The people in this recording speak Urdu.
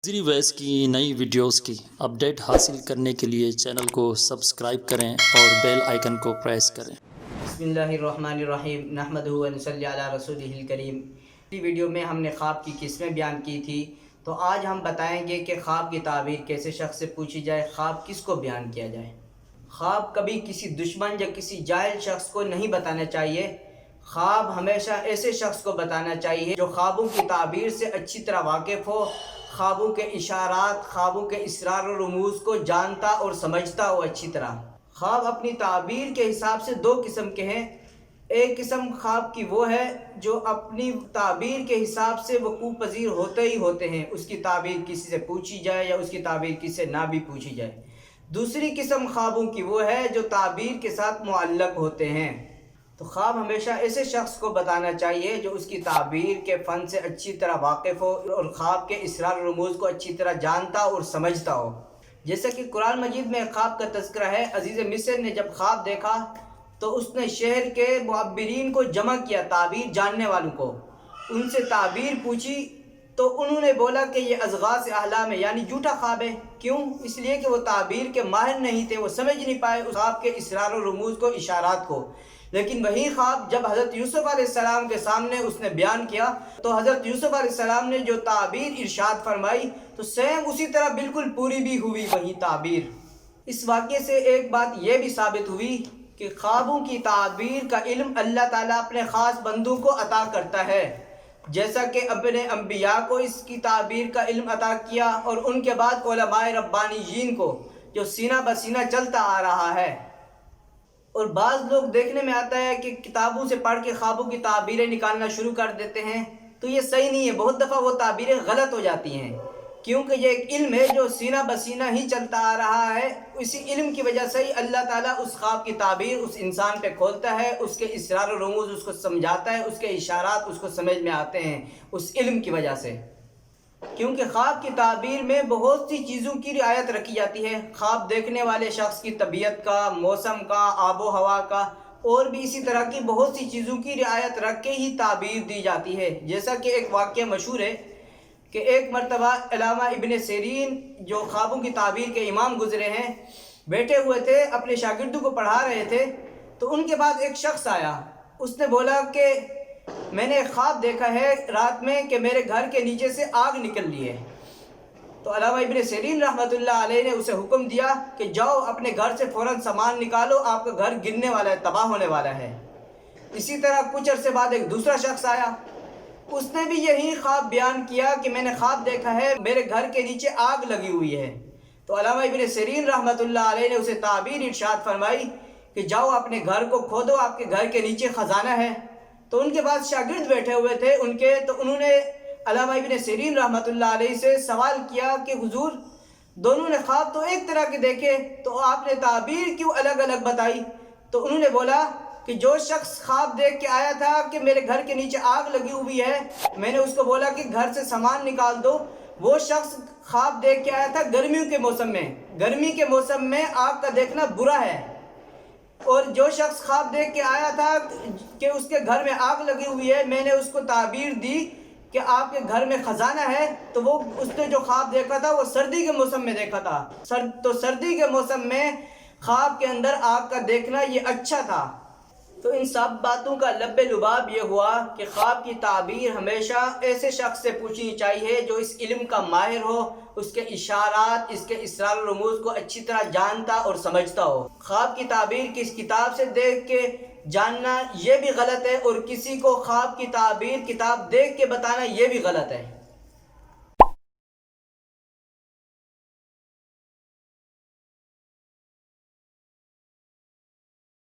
زیری ویس کی نئی ویڈیوز کی اپڈیٹ حاصل کرنے کے لیے چینل کو سبسکرائب کریں اور بیل آئیکن کو پریس کریں۔ بسم اللہ الرحمن الرحیم نحمدہ و نصلی علی رسولہ الکریم۔ پچھلی ویڈیو میں ہم نے خواب کی قسمیں بیان کی تھی، تو آج ہم بتائیں گے کہ خواب کی تعبیر کیسے شخص سے پوچھی جائے، خواب کس کو بیان کیا جائے۔ خواب کبھی کسی دشمن یا کسی جاہل شخص کو نہیں بتانا چاہیے۔ خواب ہمیشہ ایسے شخص کو بتانا چاہیے جو خوابوں کی تعبیر سے اچھی طرح واقف ہو، خوابوں کے اشارات، خوابوں کے اسرار و رموز کو جانتا اور سمجھتا ہو اچھی طرح۔ خواب اپنی تعبیر کے حساب سے دو قسم کے ہیں۔ ایک قسم خواب کی وہ ہے جو اپنی تعبیر کے حساب سے وقوع پذیر ہوتے ہی ہوتے ہیں، اس کی تعبیر کسی سے پوچھی جائے یا اس کی تعبیر کسی سے نہ بھی پوچھی جائے۔ دوسری قسم خوابوں کی وہ ہے جو تعبیر کے ساتھ معلق ہوتے ہیں۔ تو خواب ہمیشہ ایسے شخص کو بتانا چاہیے جو اس کی تعبیر کے فن سے اچھی طرح واقف ہو اور خواب کے اسرار و رموز کو اچھی طرح جانتا اور سمجھتا ہو۔ جیسا کہ قرآن مجید میں خواب کا تذکرہ ہے، عزیز مصر نے جب خواب دیکھا تو اس نے شہر کے معبرین کو جمع کیا، تعبیر جاننے والوں کو، ان سے تعبیر پوچھی تو انہوں نے بولا کہ یہ اضغاث احلام ہے، یعنی جھوٹا خواب ہے۔ کیوں؟ اس لیے کہ وہ تعبیر کے ماہر نہیں تھے، وہ سمجھ نہیں پائے اس خواب کے اسرار و رموز کو، اشارات کو۔ لیکن وہی خواب جب حضرت یوسف علیہ السلام کے سامنے اس نے بیان کیا تو حضرت یوسف علیہ السلام نے جو تعبیر ارشاد فرمائی تو سیم اسی طرح بالکل پوری بھی ہوئی وہی تعبیر۔ اس واقعے سے ایک بات یہ بھی ثابت ہوئی کہ خوابوں کی تعبیر کا علم اللہ تعالیٰ اپنے خاص بندوں کو عطا کرتا ہے، جیسا کہ اپنے انبیاء کو اس کی تعبیر کا علم عطا کیا اور ان کے بعد علماء ربانیین کو، جو سینہ بسینہ چلتا آ رہا ہے۔ اور بعض لوگ دیکھنے میں آتا ہے کہ کتابوں سے پڑھ کے خوابوں کی تعبیریں نکالنا شروع کر دیتے ہیں، تو یہ صحیح نہیں ہے۔ بہت دفعہ وہ تعبیریں غلط ہو جاتی ہیں، کیونکہ یہ ایک علم ہے جو سینہ بسینہ ہی چلتا آ رہا ہے۔ اسی علم کی وجہ سے ہی اللہ تعالیٰ اس خواب کی تعبیر اس انسان پہ کھولتا ہے، اس کے اسرار و رموز اس کو سمجھاتا ہے، اس کے اشارات اس کو سمجھ میں آتے ہیں اس علم کی وجہ سے۔ کیونکہ خواب کی تعبیر میں بہت سی چیزوں کی رعایت رکھی جاتی ہے، خواب دیکھنے والے شخص کی طبیعت کا، موسم کا، آب و ہوا کا، اور بھی اسی طرح کی بہت سی چیزوں کی رعایت رکھ کے ہی تعبیر دی جاتی ہے۔ جیسا کہ ایک واقعہ مشہور ہے کہ ایک مرتبہ علامہ ابن سیرین جو خوابوں کی تعبیر کے امام گزرے ہیں، بیٹھے ہوئے تھے، اپنے شاگردوں کو پڑھا رہے تھے، تو ان کے بعد ایک شخص آیا، اس نے بولا کہ میں نے خواب دیکھا ہے رات میں کہ میرے گھر کے نیچے سے آگ نکل لی ہے۔ تو علامہ ابن سیرین رحمۃ اللہ علیہ نے اسے حکم دیا کہ جاؤ اپنے گھر سے فوراً سامان نکالو، آپ کا گھر گرنے والا ہے، تباہ ہونے والا ہے۔ اسی طرح کچھ عرصے بعد ایک دوسرا شخص آیا، اس نے بھی یہی خواب بیان کیا کہ میں نے خواب دیکھا ہے میرے گھر کے نیچے آگ لگی ہوئی ہے۔ تو علامہ ابن سیرین رحمۃ اللہ علیہ نے اسے تعبیر ارشاد فرمائی کہ جاؤ اپنے گھر کو کھودو، آپ کے گھر کے نیچے خزانہ ہے۔ تو ان کے بعد شاگرد بیٹھے ہوئے تھے ان کے، تو انہوں نے علامہ ابن سیرین رحمۃ اللہ علیہ سے سوال کیا کہ حضور، دونوں نے خواب تو ایک طرح کے دیکھے، تو آپ نے تعبیر کیوں الگ الگ بتائی؟ تو انہوں نے بولا کہ جو شخص خواب دیکھ کے آیا تھا کہ میرے گھر کے نیچے آگ لگی ہوئی ہے، میں نے اس کو بولا کہ گھر سے سامان نکال دو۔ وہ شخص خواب دیکھ کے آیا تھا گرمیوں کے موسم میں، گرمی کے موسم میں آگ کا دیکھنا برا ہے۔ اور جو شخص خواب دیکھ کے آیا تھا کہ اس کے گھر میں آگ لگی ہوئی ہے، میں نے اس کو تعبیر دی کہ آپ کے گھر میں خزانہ ہے، تو وہ اس نے جو خواب دیکھا تھا وہ سردی کے موسم میں دیکھا تھا، تو سردی کے موسم میں خواب کے اندر آگ کا دیکھنا یہ اچھا تھا۔ تو ان سب باتوں کا لب لباب یہ ہوا کہ خواب کی تعبیر ہمیشہ ایسے شخص سے پوچھنی چاہیے جو اس علم کا ماہر ہو، اس کے اشارات، اس کے اسرار و رموز کو اچھی طرح جانتا اور سمجھتا ہو۔ خواب کی تعبیر کس کتاب سے دیکھ کے جاننا یہ بھی غلط ہے، اور کسی کو خواب کی تعبیر کتاب دیکھ کے بتانا یہ بھی غلط ہے۔